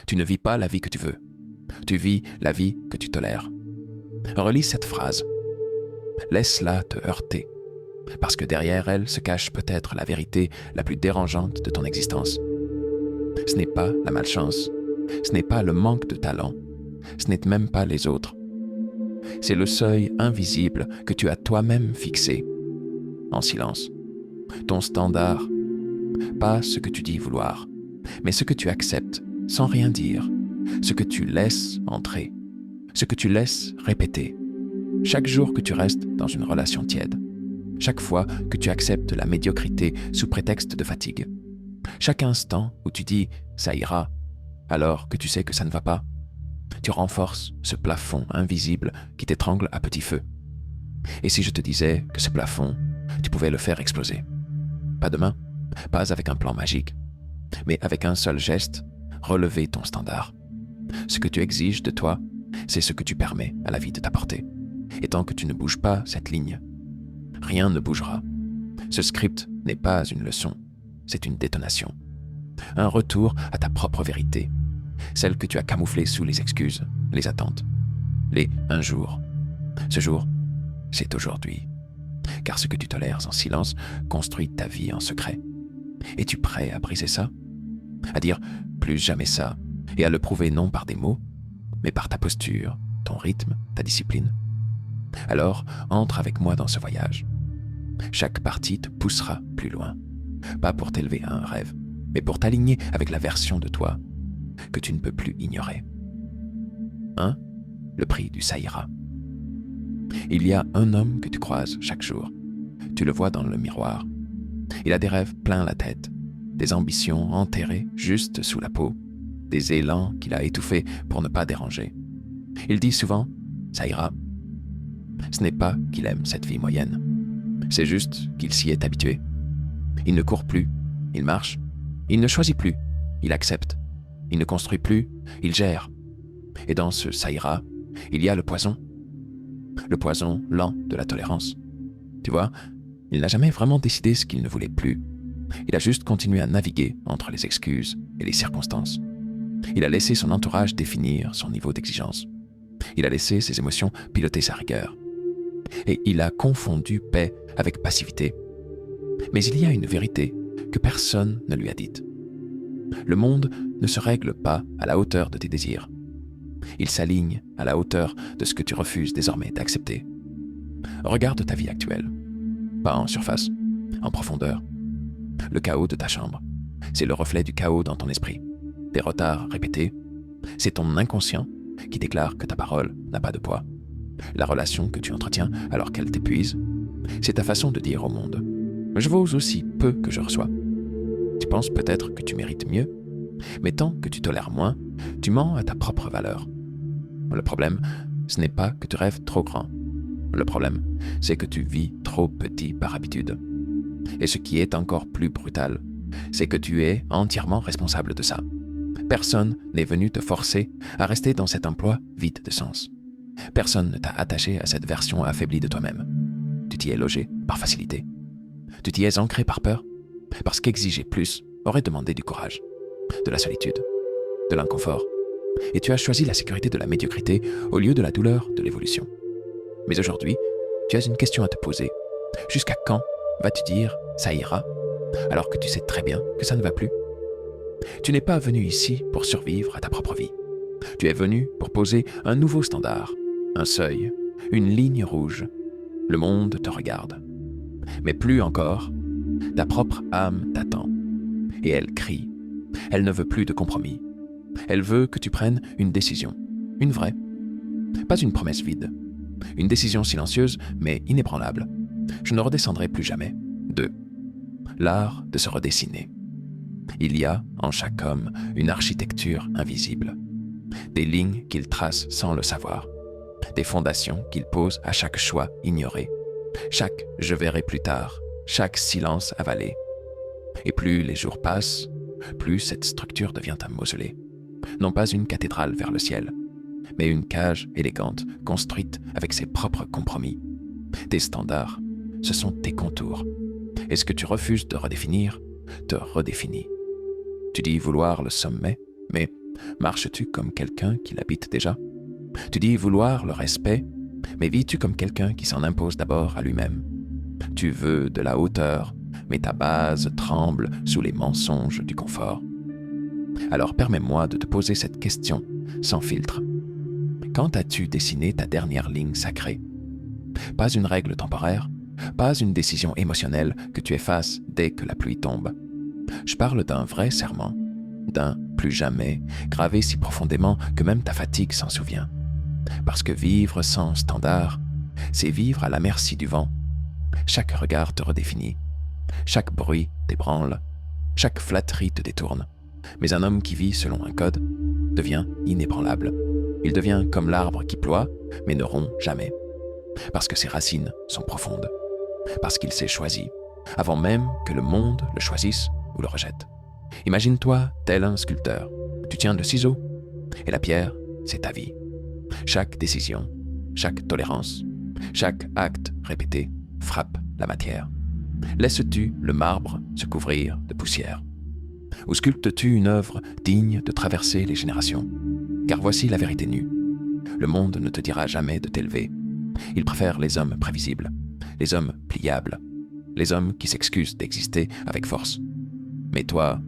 Tu ne vis pas la vie que tu veux. Tu vis la vie que tu tolères. Relis cette phrase. Laisse-la te heurter, parce que derrière elle se cache peut-être la vérité la plus dérangeante de ton existence. Ce n'est pas la malchance, ce n'est pas le manque de talent, ce n'est même pas les autres. C'est le seuil invisible que tu as toi-même fixé, en silence. Ton standard, pas ce que tu dis vouloir, mais ce que tu acceptes sans rien dire, ce que tu laisses entrer, ce que tu laisses répéter. Chaque jour que tu restes dans une relation tiède, chaque fois que tu acceptes la médiocrité sous prétexte de fatigue, chaque instant où tu dis « ça ira » alors que tu sais que ça ne va pas, tu renforces ce plafond invisible qui t'étrangle à petit feu. Et si je te disais que ce plafond, tu pouvais le faire exploser? Pas demain, pas avec un plan magique, mais avec un seul geste, relever ton standard. Ce que tu exiges de toi, c'est ce que tu permets à la vie de t'apporter. Et tant que tu ne bouges pas cette ligne, rien ne bougera. Ce script n'est pas une leçon, c'est une détonation. Un retour à ta propre vérité, celle que tu as camouflée sous les excuses, les attentes, les « un jour ». Ce jour, c'est aujourd'hui. Car ce que tu tolères en silence construit ta vie en secret. Es-tu prêt à briser ça? À dire « plus jamais ça » et à le prouver non par des mots, mais par ta posture, ton rythme, ta discipline? Alors, entre avec moi dans ce voyage. Chaque partie te poussera plus loin, pas pour t'élever à un rêve, mais pour t'aligner avec la version de toi que tu ne peux plus ignorer. 1. Le prix du ça ira. Il y a un homme que tu croises chaque jour. Tu le vois dans le miroir. Il a des rêves plein la tête, des ambitions enterrées juste sous la peau, des élans qu'il a étouffés pour ne pas déranger. Il dit souvent « ça ira ». Ce n'est pas qu'il aime cette vie moyenne. C'est juste qu'il s'y est habitué. Il ne court plus, il marche. Il ne choisit plus, il accepte. Il ne construit plus, il gère. Et dans ce ça ira, il y a le poison lent de la tolérance. Tu vois, il n'a jamais vraiment décidé ce qu'il ne voulait plus. Il a juste continué à naviguer entre les excuses et les circonstances. Il a laissé son entourage définir son niveau d'exigence. Il a laissé ses émotions piloter sa rigueur. Et il a confondu paix avec passivité. Mais il y a une vérité que personne ne lui a dite. Le monde ne se règle pas à la hauteur de tes désirs. Il s'aligne à la hauteur de ce que tu refuses désormais d'accepter. Regarde ta vie actuelle. Pas en surface, en profondeur. Le chaos de ta chambre, c'est le reflet du chaos dans ton esprit. Des retards répétés, c'est ton inconscient qui déclare que ta parole n'a pas de poids. La relation que tu entretiens alors qu'elle t'épuise, c'est ta façon de dire au monde « Je vaux aussi peu que je reçois ». Tu penses peut-être que tu mérites mieux, mais tant que tu tolères moins, tu mens à ta propre valeur. Le problème, ce n'est pas que tu rêves trop grand. Le problème, c'est que tu vis trop petit par habitude. Et ce qui est encore plus brutal, c'est que tu es entièrement responsable de ça. Personne n'est venu te forcer à rester dans cet emploi vide de sens. Personne ne t'a attaché à cette version affaiblie de toi-même. Tu t'y es logé par facilité. Tu t'y es ancré par peur, parce qu'exiger plus aurait demandé du courage, de la solitude, de l'inconfort. Et tu as choisi la sécurité de la médiocrité au lieu de la douleur de l'évolution. Mais aujourd'hui, tu as une question à te poser. Jusqu'à quand vas-tu dire « ça ira » alors que tu sais très bien que ça ne va plus? Tu n'es pas venu ici pour survivre à ta propre vie. Tu es venu pour poser un nouveau standard, un seuil, une ligne rouge. Le monde te regarde. Mais plus encore, ta propre âme t'attend. Et elle crie. Elle ne veut plus de compromis. Elle veut que tu prennes une décision, une vraie. Pas une promesse vide. Une décision silencieuse, mais inébranlable. Je ne redescendrai plus jamais. 2. L'art de se redessiner. Il y a, en chaque homme, une architecture invisible. Des lignes qu'il trace sans le savoir. Des fondations qu'il pose à chaque choix ignoré. Chaque « je verrai plus tard », chaque silence avalé. Et plus les jours passent, plus cette structure devient un mausolée. Non pas une cathédrale vers le ciel, mais une cage élégante construite avec ses propres compromis. Tes standards, ce sont tes contours. Et ce que tu refuses de redéfinir, te redéfinit. Tu dis vouloir le sommet, mais Marches-tu comme quelqu'un qui l'habite déjà? Tu dis vouloir le respect, mais vis-tu comme quelqu'un qui s'en impose d'abord à lui-même? Tu veux de la hauteur, mais ta base tremble sous les mensonges du confort. Alors permets-moi de te poser cette question sans filtre. Quand as-tu dessiné ta dernière ligne sacrée? Pas une règle temporaire, pas une décision émotionnelle que tu effaces dès que la pluie tombe. Je parle d'un vrai serment, d'un plus jamais, gravé si profondément que même ta fatigue s'en souvient. Parce que vivre sans standard, c'est vivre à la merci du vent. Chaque regard te redéfinit, chaque bruit t'ébranle, chaque flatterie te détourne. Mais un homme qui vit selon un code devient inébranlable. Il devient comme l'arbre qui ploie, mais ne rompt jamais. Parce que ses racines sont profondes. Parce qu'il s'est choisi, avant même que le monde le choisisse ou le rejette. Imagine-toi tel un sculpteur. Tu tiens le ciseau, et la pierre, c'est ta vie. Chaque décision, chaque tolérance, chaque acte répété frappe la matière. Laisses-tu le marbre se couvrir de poussière? Ou sculptes-tu une œuvre digne de traverser les générations? Car voici la vérité nue. Le monde ne te dira jamais de t'élever. Il préfère les hommes prévisibles, les hommes pliables, les hommes qui s'excusent d'exister avec force. Mais toi,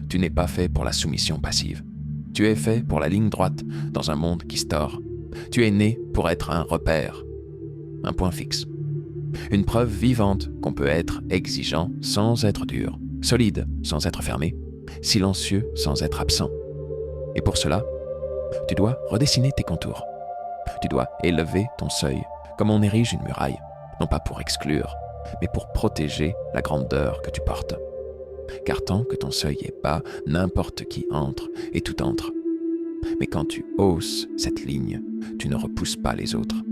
tu n'es pas fait pour la soumission passive. Tu es fait pour la ligne droite dans un monde qui se tord. Tu es né pour être un repère, un point fixe. Une preuve vivante qu'on peut être exigeant sans être dur, solide sans être fermé, silencieux sans être absent. Et pour cela, tu dois redessiner tes contours. Tu dois élever ton seuil, comme on érige une muraille, non pas pour exclure, mais pour protéger la grandeur que tu portes. Car tant que ton seuil est bas, n'importe qui entre et tout entre. Mais quand tu hausses cette ligne, tu ne repousses pas les autres.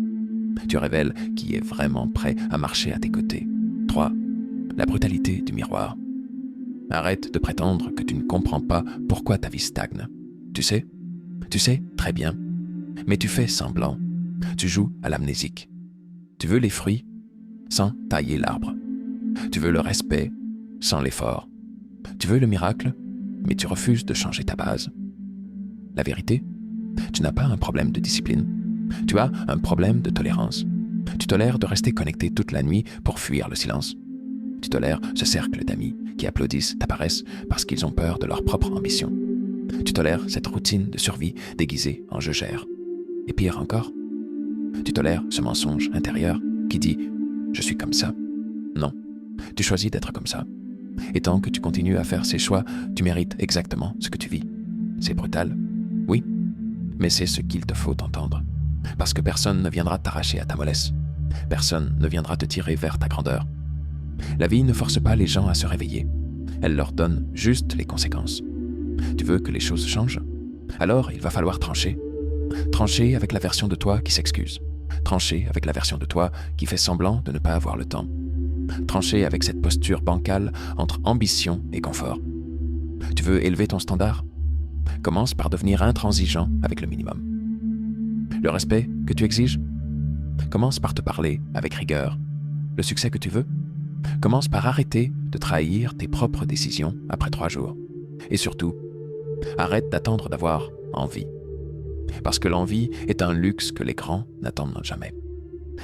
Tu révèles qui est vraiment prêt à marcher à tes côtés. 3. La brutalité du miroir. Arrête de prétendre que tu ne comprends pas pourquoi ta vie stagne. Tu sais très bien, mais tu fais semblant. Tu joues à l'amnésique. Tu veux les fruits sans tailler l'arbre. Tu veux le respect sans l'effort. Tu veux le miracle, mais tu refuses de changer ta base. La vérité, tu n'as pas un problème de discipline. Tu as un problème de tolérance. Tu tolères de rester connecté toute la nuit pour fuir le silence. Tu tolères ce cercle d'amis qui applaudissent ta paresse parce qu'ils ont peur de leur propre ambition. Tu tolères cette routine de survie déguisée en « je gère ». Et pire encore, tu tolères ce mensonge intérieur qui dit « je suis comme ça ». Non, tu choisis d'être comme ça. Et tant que tu continues à faire ces choix, tu mérites exactement ce que tu vis. C'est brutal, oui, mais c'est ce qu'il te faut entendre. Parce que personne ne viendra t'arracher à ta mollesse. Personne ne viendra te tirer vers ta grandeur. La vie ne force pas les gens à se réveiller. Elle leur donne juste les conséquences. Tu veux que les choses changent? Alors il va falloir trancher. Trancher avec la version de toi qui s'excuse. Trancher avec la version de toi qui fait semblant de ne pas avoir le temps. Trancher avec cette posture bancale entre ambition et confort. Tu veux élever ton standard? Commence par devenir intransigeant avec le minimum. Le respect que tu exiges? Commence par te parler avec rigueur. Le succès que tu veux? Commence par arrêter de trahir tes propres décisions après 3 jours. Et surtout, arrête d'attendre d'avoir envie. Parce que l'envie est un luxe que les grands n'attendent jamais.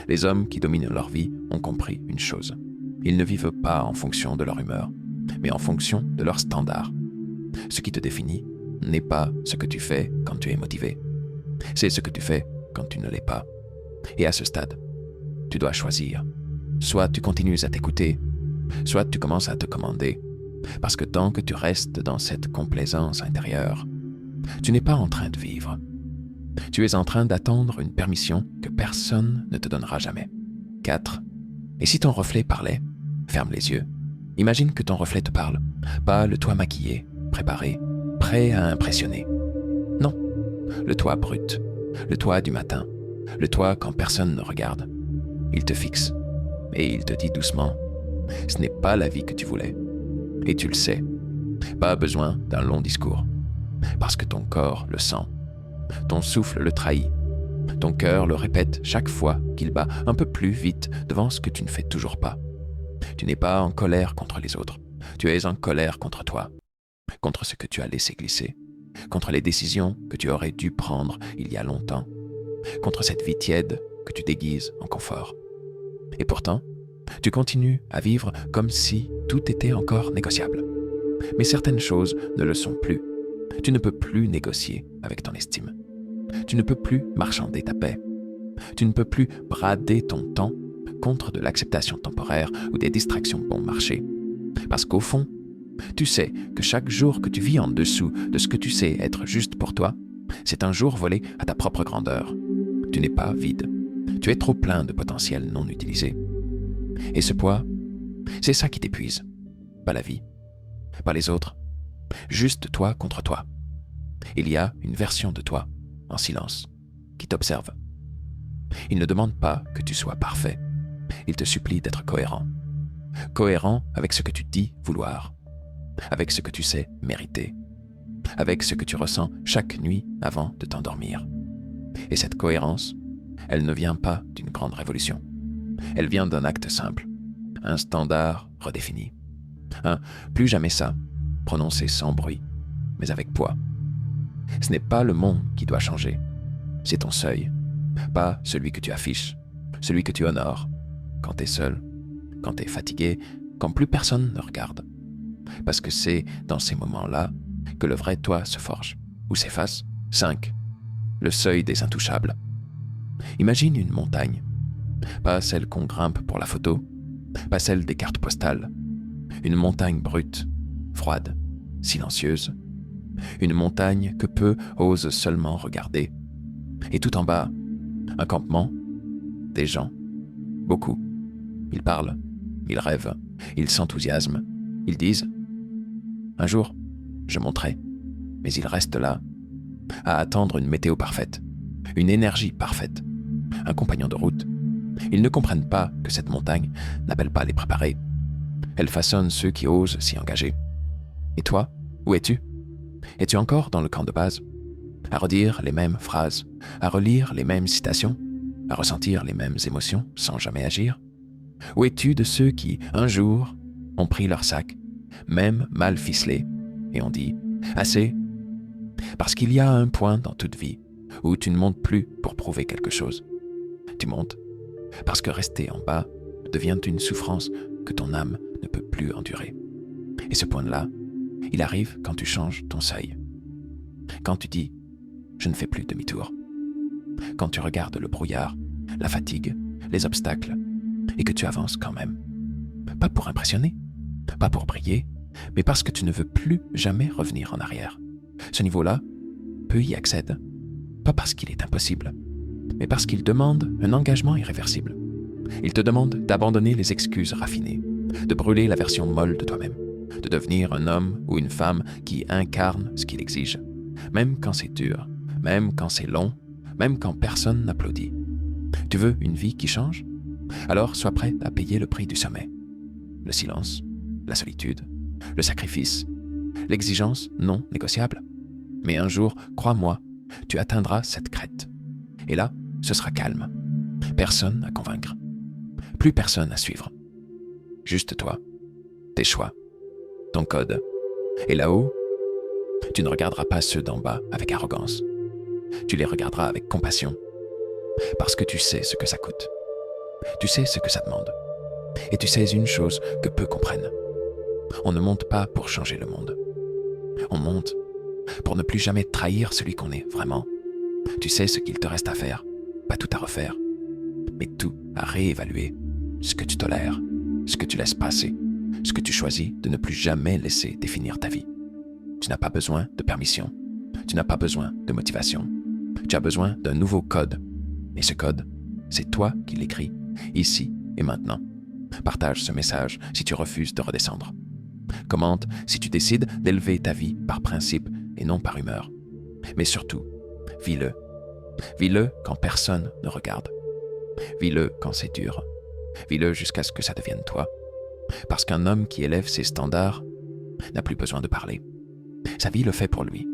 Les hommes qui dominent leur vie ont compris une chose. Ils ne vivent pas en fonction de leur humeur, mais en fonction de leur standard. Ce qui te définit n'est pas ce que tu fais quand tu es motivé. C'est ce que tu fais quand tu ne l'es pas. Et à ce stade, tu dois choisir. Soit tu continues à t'écouter, soit tu commences à te commander. Parce que tant que tu restes dans cette complaisance intérieure, tu n'es pas en train de vivre. Tu es en train d'attendre une permission que personne ne te donnera jamais. 4. Et si ton reflet parlait? Ferme les yeux. Imagine que ton reflet te parle. Pas le toi maquillé, préparé, prêt à impressionner. Non, le toi brut, le toi du matin, le toi quand personne ne regarde. Il te fixe et il te dit doucement « Ce n'est pas la vie que tu voulais. » Et tu le sais. Pas besoin d'un long discours. Parce que ton corps le sent. Ton souffle le trahit. Ton cœur le répète chaque fois qu'il bat un peu plus vite devant ce que tu ne fais toujours pas. Tu n'es pas en colère contre les autres. Tu es en colère contre toi. Contre ce que tu as laissé glisser. contre les décisions que tu aurais dû prendre il y a longtemps, contre cette vie tiède que tu déguises en confort. Et pourtant, tu continues à vivre comme si tout était encore négociable. Mais certaines choses ne le sont plus. Tu ne peux plus négocier avec ton estime. Tu ne peux plus marchander ta paix. Tu ne peux plus brader ton temps contre de l'acceptation temporaire ou des distractions bon marché. Parce qu'au fond, tu sais que chaque jour que tu vis en dessous de ce que tu sais être juste pour toi, c'est un jour volé à ta propre grandeur. Tu n'es pas vide. Tu es trop plein de potentiel non utilisé. Et ce poids, c'est ça qui t'épuise. Pas la vie, pas les autres, juste toi contre toi. Il y a une version de toi, en silence, qui t'observe. Il ne demande pas que tu sois parfait. Il te supplie d'être cohérent. Cohérent avec ce que tu dis vouloir, avec ce que tu sais mériter, avec ce que tu ressens chaque nuit avant de t'endormir. Et cette cohérence, elle ne vient pas d'une grande révolution. Elle vient d'un acte simple, un standard redéfini. Un « plus jamais ça », prononcé sans bruit, mais avec poids. Ce n'est pas le monde qui doit changer, c'est ton seuil, pas celui que tu affiches, celui que tu honores, quand tu es seul, quand tu es fatigué, quand plus personne ne regarde. Parce que c'est dans ces moments-là que le vrai toi se forge, ou s'efface. 5. Le seuil des intouchables. Imagine une montagne, pas celle qu'on grimpe pour la photo, pas celle des cartes postales. Une montagne brute, froide, silencieuse. Une montagne que peu osent seulement regarder. Et tout en bas, un campement, des gens, beaucoup. Ils parlent, ils rêvent, ils s'enthousiasment, ils disent « Un jour, je monterai », mais ils restent là, à attendre une météo parfaite, une énergie parfaite, un compagnon de route. Ils ne comprennent pas que cette montagne n'appelle pas les préparés. Elle façonne ceux qui osent s'y engager. Et toi, où es-tu ? Es-tu encore dans le camp de base ? À redire les mêmes phrases, à relire les mêmes citations, à ressentir les mêmes émotions sans jamais agir ? Où es-tu de ceux qui, un jour, ont pris leur sac, même mal ficelé, et ont dit « Assez », parce qu'il y a un point dans toute vie où tu ne montes plus pour prouver quelque chose. Tu montes parce que rester en bas devient une souffrance que ton âme ne peut plus endurer. Et ce point-là, il arrive quand tu changes ton seuil. Quand tu dis « je ne fais plus demi-tour ». Quand tu regardes le brouillard, la fatigue, les obstacles, et que tu avances quand même. Pas pour impressionner, pas pour briller, mais parce que tu ne veux plus jamais revenir en arrière. Ce niveau-là, peu y accèdent, pas parce qu'il est impossible, mais parce qu'il demande un engagement irréversible. Il te demande d'abandonner les excuses raffinées, de brûler la version molle de toi-même, de devenir un homme ou une femme qui incarne ce qu'il exige, même quand c'est dur, même quand c'est long, même quand personne n'applaudit. Tu veux une vie qui change ? Alors sois prêt à payer le prix du sommet. Le silence, la solitude, le sacrifice, l'exigence non négociable. Mais un jour, crois-moi, tu atteindras cette crête. Et là, ce sera calme. Personne à convaincre. Plus personne à suivre. Juste toi, tes choix, ton code. Et là-haut, tu ne regarderas pas ceux d'en bas avec arrogance. Tu les regarderas avec compassion. Parce que tu sais ce que ça coûte. Tu sais ce que ça demande. Et tu sais une chose que peu comprennent. On ne monte pas pour changer le monde. On monte pour ne plus jamais trahir celui qu'on est vraiment. Tu sais ce qu'il te reste à faire, pas tout à refaire, mais tout à réévaluer. Ce que tu tolères, ce que tu laisses passer, ce que tu choisis de ne plus jamais laisser définir ta vie. Tu n'as pas besoin de permission. Tu n'as pas besoin de motivation. Tu as besoin d'un nouveau code. Et ce code, c'est toi qui l'écris, ici et maintenant. Partage ce message si tu refuses de redescendre. Commente si tu décides d'élever ta vie par principe et non par humeur. Mais surtout, vis-le. Vis-le quand personne ne regarde. Vis-le quand c'est dur. Vis-le jusqu'à ce que ça devienne toi. Parce qu'un homme qui élève ses standards n'a plus besoin de parler. Sa vie le fait pour lui.